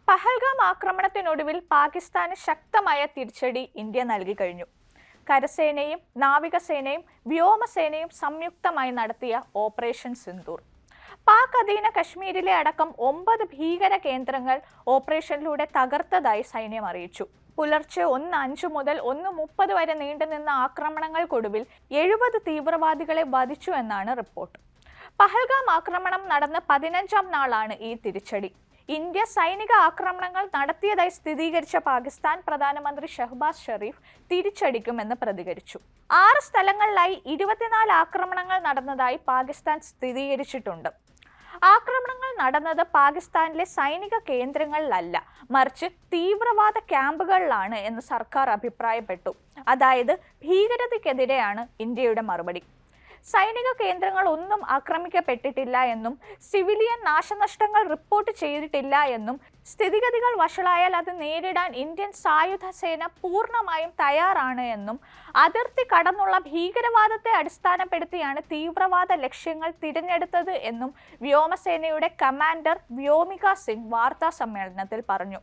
പഹൽഗാം ആക്രമണത്തിനൊടുവിൽ പാകിസ്ഥാന് ശക്തമായ തിരിച്ചടി ഇന്ത്യ നൽകി കഴിഞ്ഞു. കരസേനയും നാവികസേനയും വ്യോമസേനയും സംയുക്തമായി നടത്തിയ ഓപ്പറേഷൻ സിന്ദൂർ പാക് അധീന കശ്മീരിലെ അടക്കം 9 ഭീകര കേന്ദ്രങ്ങൾ ഓപ്പറേഷനിലൂടെ തകർത്തതായി സൈന്യം അറിയിച്ചു. പുലർച്ചെ 1:05 മുതൽ 1:30 വരെ നീണ്ടുനിന്ന ആക്രമണങ്ങൾക്കൊടുവിൽ 70 തീവ്രവാദികളെ വധിച്ചു എന്നാണ് റിപ്പോർട്ട്. പഹൽഗാം ആക്രമണം നടന്ന് 15ാം നാളാണ് ഈ തിരിച്ചടി. ഇന്ത്യ സൈനിക ആക്രമണങ്ങൾ നടത്തിയതായി സ്ഥിരീകരിച്ച പാകിസ്ഥാൻ പ്രധാനമന്ത്രി ഷഹബാസ് ഷെരീഫ് തിരിച്ചടിക്കുമെന്ന് പ്രതികരിച്ചു. 6 സ്ഥലങ്ങളിലായി 24 ആക്രമണങ്ങൾ നടന്നതായി പാകിസ്ഥാൻ സ്ഥിരീകരിച്ചിട്ടുണ്ട്. ആക്രമണങ്ങൾ നടന്നത് പാകിസ്ഥാനിലെ സൈനിക കേന്ദ്രങ്ങളിലല്ല, മറിച്ച് തീവ്രവാദ ക്യാമ്പുകളിലാണ് എന്ന് സർക്കാർ അഭിപ്രായപ്പെട്ടു. അതായത് ഭീകരതയ്ക്കെതിരെയാണ് ഇന്ത്യയുടെ മറുപടി. സൈനിക കേന്ദ്രങ്ങൾ ഒന്നും ആക്രമിക്കപ്പെട്ടിട്ടില്ല എന്നും സിവിലിയൻ നാശനഷ്ടങ്ങൾ റിപ്പോർട്ട് ചെയ്തിട്ടില്ല എന്നും സ്ഥിതിഗതികൾ വഷളായാൽ അത് നേരിടാൻ ഇന്ത്യൻ സായുധ സേന പൂർണ്ണമായും തയ്യാറാണ് എന്നും അതിർത്തി കടന്നുള്ള ഭീകരവാദത്തെ അടിസ്ഥാനപ്പെടുത്തിയാണ് തീവ്രവാദ ലക്ഷ്യങ്ങൾ തിരഞ്ഞെടുത്തത് എന്നും വ്യോമസേനയുടെ കമാൻഡർ വ്യോമിക സിംഗ് വാർത്താ സമ്മേളനത്തിൽ പറഞ്ഞു.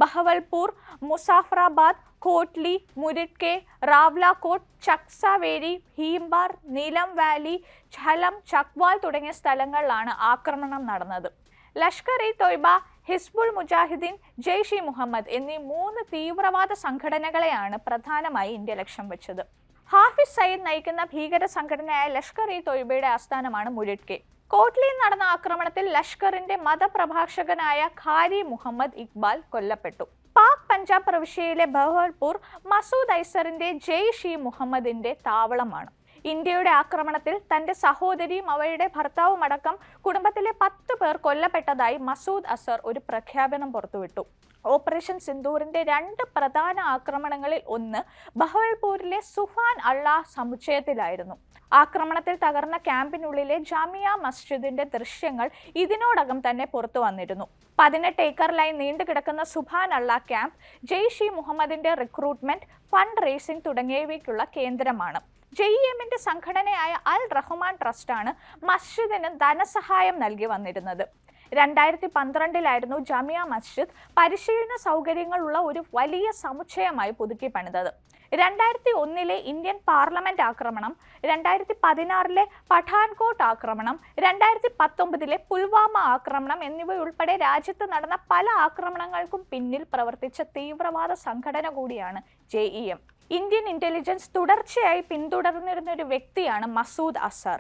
ബഹവൽപൂർ, മുസാഫറാബാദ്, കോട്ലി, മുരിഡ്കെ, റാവ്ലാകോട്ട്, ചക്സാവേരി, ഭീംബാർ, നീലം വാലി, ഝലം, ചക്വാൽ തുടങ്ങിയ സ്ഥലങ്ങളിലാണ് ആക്രമണം നടന്നത്. ലഷ്കർ-ഇ-തോയ്ബ, ഹിസ്ബുൾ മുജാഹിദ്ദീൻ, ജെയ്ഷ്-ഇ-മുഹമ്മദ് എന്നീ 3 തീവ്രവാദ സംഘടനകളെയാണ് പ്രധാനമായി ഇന്ത്യ ലക്ഷ്യം വെച്ചത്. ഹാഫിസ് സയ്യിദ് നയിക്കുന്ന ഭീകര സംഘടനയായ ലഷ്കർ-ഇ-തോയ്ബയുടെ ആസ്ഥാനമാണ് മുരിഡ്കെ. കോട്ലിയിൽ നടന്ന ആക്രമണത്തിൽ ലഷ്കറിന്റെ മതപ്രഭാഷകനായ ഖാരി മുഹമ്മദ് ഇക്ബാൽ കൊല്ലപ്പെട്ടു. പാക് പഞ്ചാബ് പ്രവിശ്യയിലെ ബഹവൽപൂർ മസൂദ് അസറിന്റെ ജെയ്ഷ്-ഇ-മുഹമ്മദിന്റെ താവളമാണ്. ഇന്ത്യയുടെ ആക്രമണത്തിൽ തന്റെ സഹോദരിയും അവരുടെ ഭർത്താവുമടക്കം കുടുംബത്തിലെ 10 പേർ കൊല്ലപ്പെട്ടതായി മസൂദ് അസർ ഒരു പ്രഖ്യാപനം പുറത്തുവിട്ടു. ഓപ്പറേഷൻ സിന്ദൂറിന്റെ 2 പ്രധാന ആക്രമണങ്ങളിൽ ഒന്ന് ബഹവൽപൂരിലെ സുഫാൻ അള്ളാഹ് സമുച്ചയത്തിലായിരുന്നു. ആക്രമണത്തിൽ തകർന്ന ക്യാമ്പിനുള്ളിലെ ജാമിയ മസ്ജിദിന്റെ ദൃശ്യങ്ങൾ ഇതിനോടകം തന്നെ പുറത്തു വന്നിരുന്നു. 18 ഏക്കറിലായി നീണ്ടുകിടക്കുന്ന സുഫാൻ അള്ളാഹ് ക്യാമ്പ് ജെയ്ഷ്-ഇ-മുഹമ്മദിന്റെ റിക്രൂട്ട്മെന്റ്, ഫണ്ട് റേസിംഗ് തുടങ്ങിയവയ്ക്കുള്ള കേന്ദ്രമാണ്. JEMന്റെ സംഘടനയായ അൽ റഹ്മാൻ ട്രസ്റ്റാണ് മസ്ജിദിന് ധനസഹായം നൽകി വന്നിരുന്നത്. 2012-ലായിരുന്നു ജാമിയ മസ്ജിദ് പരിശീലന സൗകര്യങ്ങളുള്ള ഒരു വലിയ സമുച്ചയമായി പുതുക്കി പണിതത്. 2001-ലെ ഇന്ത്യൻ പാർലമെന്റ് ആക്രമണം, 2016-ലെ പഠാൻകോട്ട് ആക്രമണം, 2019-ലെ പുൽവാമ ആക്രമണം എന്നിവയുൾപ്പെടെ രാജ്യത്ത് നടന്ന പല ആക്രമണങ്ങൾക്കും പിന്നിൽ പ്രവർത്തിച്ച തീവ്രവാദ സംഘടന കൂടിയാണ് JEM. ഇന്ത്യൻ ഇന്റലിജൻസ് തുടർച്ചയായി പിന്തുടർന്നിരുന്ന ഒരു വ്യക്തിയാണ് മസൂദ് അസർ.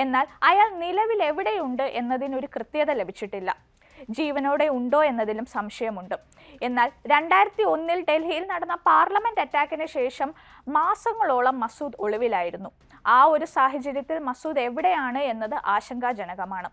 എന്നാൽ അയാൾ നിലവിൽ എവിടെയുണ്ട് എന്നതിനൊരു കൃത്യത ലഭിച്ചിട്ടില്ല. ജീവനോടെ ഉണ്ടോ എന്നതിലും സംശയമുണ്ട്. എന്നാൽ 2001-ൽ ഡൽഹിയിൽ നടന്ന പാർലമെന്റ് അറ്റാക്കിന് ശേഷം മാസങ്ങളോളം മസൂദ് ഒളിവിലായിരുന്നു. ആ ഒരു സാഹചര്യത്തിൽ മസൂദ് എവിടെയാണ് എന്നത് ആശങ്കാജനകമാണ്.